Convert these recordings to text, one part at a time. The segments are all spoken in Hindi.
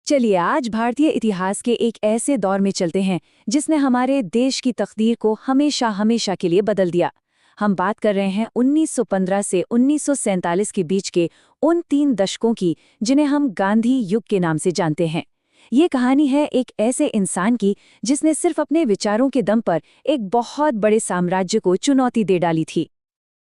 चलिए आज भारतीय इतिहास के एक ऐसे दौर में चलते हैं जिसने हमारे देश की तकदीर को हमेशा हमेशा के लिए बदल दिया। हम बात कर रहे हैं 1915 से 1947 के बीच के उन 3 दशकों की जिन्हें हम गांधी युग के नाम से जानते हैं। ये कहानी है एक ऐसे इंसान की जिसने सिर्फ अपने विचारों के दम पर एक बहुत बड़े साम्राज्य को चुनौती दे डाली थी।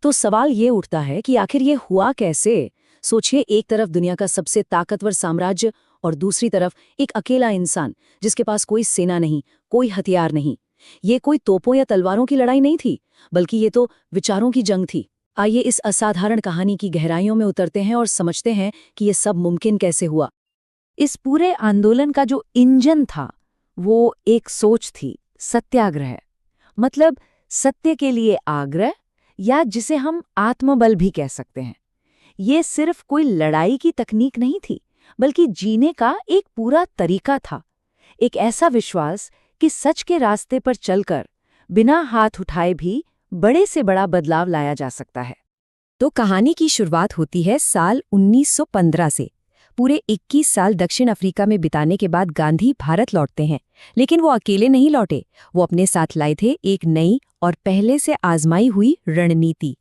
तो सवाल ये उठता है कि आखिर ये हुआ कैसे? सोचिए, एक तरफ दुनिया का सबसे ताकतवर साम्राज्य और दूसरी तरफ एक अकेला इंसान जिसके पास कोई सेना नहीं, कोई हथियार नहीं। ये कोई तोपों या तलवारों की लड़ाई नहीं थी, बल्कि ये तो विचारों की जंग थी। आइए इस असाधारण कहानी की गहराइयों में उतरते हैं और समझते हैं कि ये सब मुमकिन कैसे हुआ। इस पूरे आंदोलन का जो इंजन था वो एक सोच थी, सत्याग्रह। मतलब सत्य के लिए आग्रह, या जिसे हम आत्मबल भी कह सकते हैं। ये सिर्फ कोई लड़ाई की तकनीक नहीं थी, बल्कि जीने का एक पूरा तरीका था। एक ऐसा विश्वास कि सच के रास्ते पर चलकर बिना हाथ उठाए भी बड़े से बड़ा बदलाव लाया जा सकता है। तो कहानी की शुरुआत होती है साल 1915 से। पूरे 21 साल दक्षिण अफ्रीका में बिताने के बाद गांधी भारत लौटते हैं। लेकिन वो अकेले नहीं लौटे, वो अपने साथ लाए थे एक नई और पहले से आजमाई हुई रणनीति।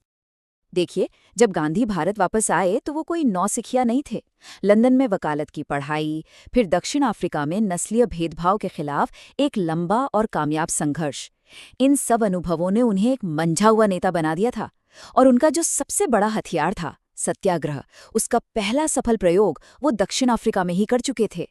देखिए, जब गांधी भारत वापस आए तो वो कोई नौसिखिया नहीं थे। लंदन में वकालत की पढ़ाई, फिर दक्षिण अफ्रीका में नस्लीय भेदभाव के खिलाफ एक लंबा और कामयाब संघर्ष, इन सब अनुभवों ने उन्हें एक मंझा हुआ नेता बना दिया था। और उनका जो सबसे बड़ा हथियार था, सत्याग्रह, उसका पहला सफल प्रयोग वो दक्षिण अफ्रीका में ही कर चुके थे।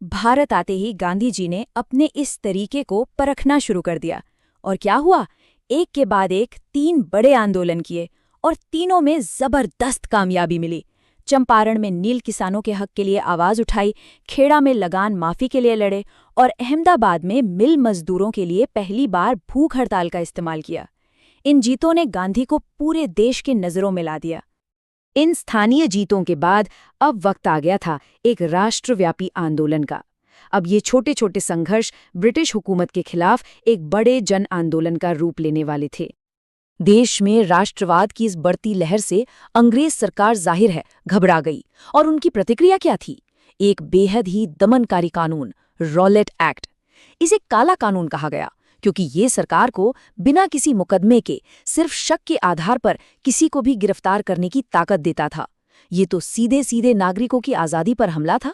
भारत आते ही गांधी जी ने अपने इस तरीके को परखना शुरू कर दिया। और क्या हुआ? एक के बाद एक 3 बड़े आंदोलन किए और तीनों में जबरदस्त कामयाबी मिली। चंपारण में नील किसानों के हक के लिए आवाज उठाई, खेड़ा में लगान माफी के लिए लड़े और अहमदाबाद में मिल मजदूरों के लिए पहली बार भूख हड़ताल का इस्तेमाल किया। इन जीतों ने गांधी को पूरे देश की नजरों में ला दिया। इन स्थानीय जीतों के बाद अब वक्त आ गया था एक राष्ट्रव्यापी आंदोलन का। अब ये छोटे छोटे संघर्ष ब्रिटिश हुकूमत के खिलाफ एक बड़े जन आंदोलन का रूप लेने वाले थे। देश में राष्ट्रवाद की इस बढ़ती लहर से अंग्रेज सरकार जाहिर है घबरा गई। और उनकी प्रतिक्रिया क्या थी? एक बेहद ही दमनकारी कानून, रॉलेट एक्ट। इसे काला कानून कहा गया क्योंकि ये सरकार को बिना किसी मुकदमे के, सिर्फ शक के आधार पर किसी को भी गिरफ्तार करने की ताकत देता था। ये तो सीधे सीधे नागरिकों की आज़ादी पर हमला था।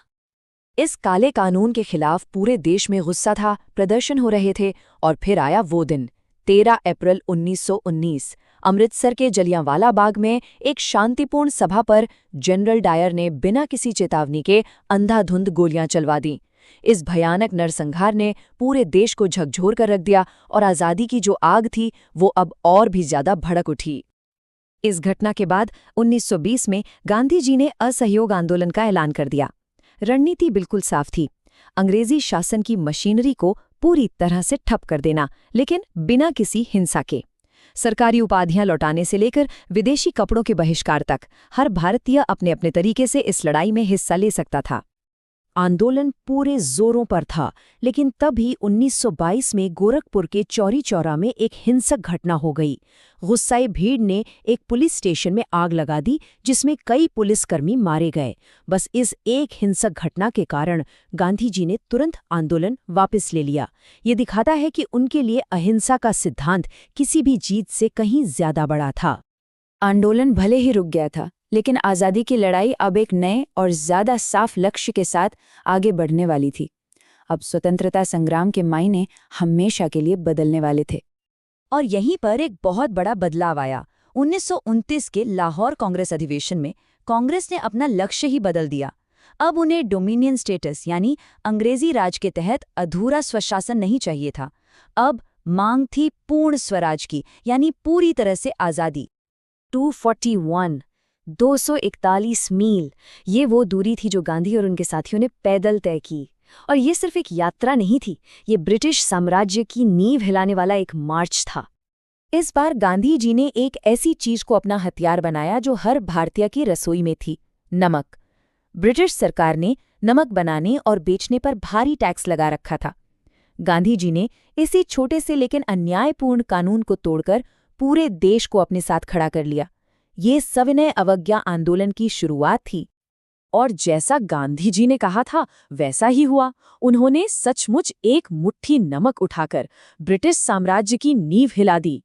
इस काले कानून के खिलाफ पूरे देश में गुस्सा था, प्रदर्शन हो रहे थे। और फिर आया वो दिन, 13 अप्रैल 1919। अमृतसर के जलियांवाला बाग में एक शांतिपूर्ण सभा पर जनरल डायर ने बिना किसी चेतावनी के अंधाधुंध गोलियां चलवा दी। इस भयानक नरसंहार ने पूरे देश को झकझोर कर रख दिया और आज़ादी की जो आग थी वो अब और भी ज्यादा भड़क उठी। इस घटना के बाद 1920 में गांधी जी ने असहयोग आंदोलन का ऐलान कर दिया। रणनीति बिल्कुल साफ थी, अंग्रेजी शासन की मशीनरी को पूरी तरह से ठप कर देना, लेकिन बिना किसी हिंसा के। सरकारी उपाधियां लौटाने से लेकर विदेशी कपड़ों के बहिष्कार तक हर भारतीय अपने अपने तरीके से इस लड़ाई में हिस्सा ले सकता था। आंदोलन पूरे जोरों पर था, लेकिन तभी 1922 में गोरखपुर के चौरी चौरा में एक हिंसक घटना हो गई। गुस्साई भीड़ ने एक पुलिस स्टेशन में आग लगा दी, जिसमें कई पुलिसकर्मी मारे गए। बस इस एक हिंसक घटना के कारण गांधी जी ने तुरंत आंदोलन वापस ले लिया। ये दिखाता है कि उनके लिए अहिंसा का सिद्धांत किसी भी जीत से कहीं ज्यादा बड़ा था। आंदोलन भले ही रुक गया था, लेकिन आज़ादी की लड़ाई अब एक नए और ज्यादा साफ लक्ष्य के साथ आगे बढ़ने वाली थी। अब स्वतंत्रता संग्राम के मायने हमेशा के लिए बदलने वाले थे। और यहीं पर एक बहुत बड़ा बदलाव आया। 1929 के लाहौर कांग्रेस अधिवेशन में कांग्रेस ने अपना लक्ष्य ही बदल दिया। अब उन्हें डोमिनियन स्टेटस यानी अंग्रेजी राज के तहत अधूरा स्वशासन नहीं चाहिए था। अब मांग थी पूर्ण स्वराज की, यानी पूरी तरह से आज़ादी। 241 मील, ये वो दूरी थी जो गांधी और उनके साथियों ने पैदल तय की। और ये सिर्फ एक यात्रा नहीं थी, ये ब्रिटिश साम्राज्य की नींव हिलाने वाला एक मार्च था। इस बार गांधी जी ने एक ऐसी चीज को अपना हथियार बनाया जो हर भारतीय की रसोई में थी, नमक। ब्रिटिश सरकार ने नमक बनाने और बेचने पर भारी टैक्स लगा रखा था। गांधी जी ने इसी छोटे से लेकिन अन्यायपूर्ण कानून को तोड़कर पूरे देश को अपने साथ खड़ा कर लिया। ये सविनय अवज्ञा आंदोलन की शुरुआत थी। और जैसा गांधी जी ने कहा था वैसा ही हुआ। उन्होंने सचमुच एक मुट्ठी नमक उठाकर ब्रिटिश साम्राज्य की नींव हिला दी।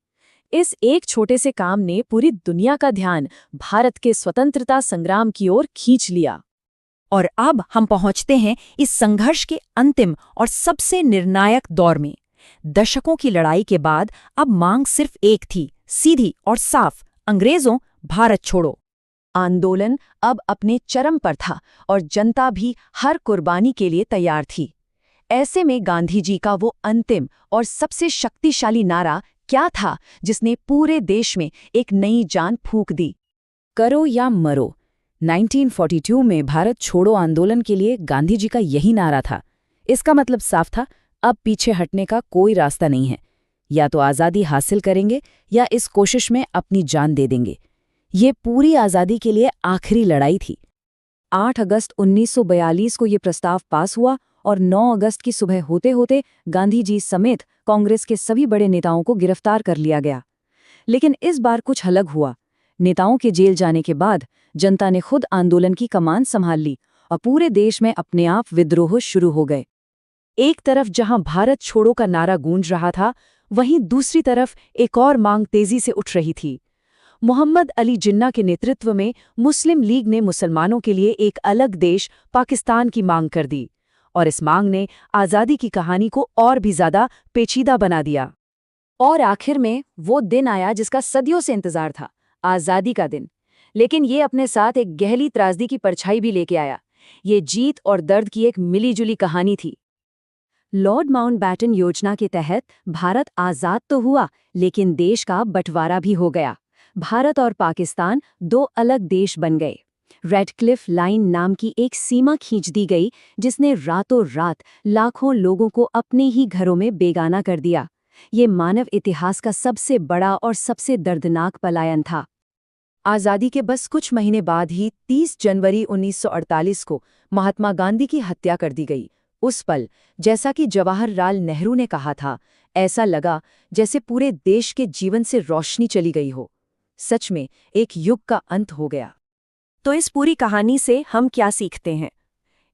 इस एक छोटे से काम ने पूरी दुनिया का ध्यान भारत के स्वतंत्रता संग्राम की ओर खींच लिया। और अब हम पहुंचते हैं इस संघर्ष के अंतिम और सबसे निर्णायक दौर में। दशकों की लड़ाई के बाद अब मांग सिर्फ एक थी, सीधी और साफ, अंग्रेजों भारत छोड़ो। आंदोलन अब अपने चरम पर था और जनता भी हर कुर्बानी के लिए तैयार थी। ऐसे में गांधी जी का वो अंतिम और सबसे शक्तिशाली नारा क्या था जिसने पूरे देश में एक नई जान फूंक दी? करो या मरो। 1942 में भारत छोड़ो आंदोलन के लिए गांधी जी का यही नारा था। इसका मतलब साफ था, अब पीछे हटने का कोई रास्ता नहीं है। या तो आज़ादी हासिल करेंगे या इस कोशिश में अपनी जान दे देंगे। ये पूरी आज़ादी के लिए आखिरी लड़ाई थी। 8 अगस्त 1942 को ये प्रस्ताव पास हुआ और 9 अगस्त की सुबह होते होते गांधी जी समेत कांग्रेस के सभी बड़े नेताओं को गिरफ्तार कर लिया गया। लेकिन इस बार कुछ अलग हुआ। नेताओं के जेल जाने के बाद जनता ने खुद आंदोलन की कमान संभाल ली और पूरे देश में अपने आप विद्रोह शुरू हो गए। एक तरफ जहां भारत छोड़ो का नारा गूंज रहा था, वहीं दूसरी तरफ एक और मांग तेजी से उठ रही थी। मोहम्मद अली जिन्ना के नेतृत्व में मुस्लिम लीग ने मुसलमानों के लिए एक अलग देश पाकिस्तान की मांग कर दी और इस मांग ने आज़ादी की कहानी को और भी ज्यादा पेचीदा बना दिया। और आखिर में वो दिन आया जिसका सदियों से इंतजार था, आज़ादी का दिन। लेकिन ये अपने साथ एक गहरी त्रासदी की परछाई भी लेके आया। ये जीत और दर्द की एक मिलीजुली कहानी थी। लॉर्ड माउंटबैटन योजना के तहत भारत आज़ाद तो हुआ, लेकिन देश का बंटवारा भी हो गया। भारत और पाकिस्तान दो अलग देश बन गए। रेडक्लिफ लाइन नाम की एक सीमा खींच दी गई, जिसने रातों रात लाखों लोगों को अपने ही घरों में बेगाना कर दिया। ये मानव इतिहास का सबसे बड़ा और सबसे दर्दनाक पलायन था। आज़ादी के बस कुछ महीने बाद ही 30 जनवरी 1948 को महात्मा गांधी की हत्या कर दी गई। उस पल, जैसा कि जवाहरलाल नेहरू ने कहा था, ऐसा लगा जैसे पूरे देश के जीवन से रोशनी चली गई हो। सच में एक युग का अंत हो गया। तो इस पूरी कहानी से हम क्या सीखते हैं?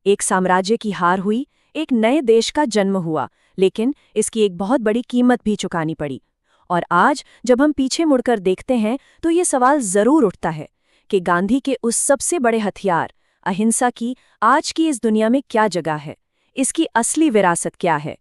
एक साम्राज्य की हार हुई, एक नए देश का जन्म हुआ, लेकिन इसकी एक बहुत बड़ी कीमत भी चुकानी पड़ी। और आज जब हम पीछे मुड़कर देखते हैं तो ये सवाल जरूर उठता है कि गांधी के उस सबसे बड़े हथियार अहिंसा की आज की इस दुनिया में क्या जगह है? इसकी असली विरासत क्या है?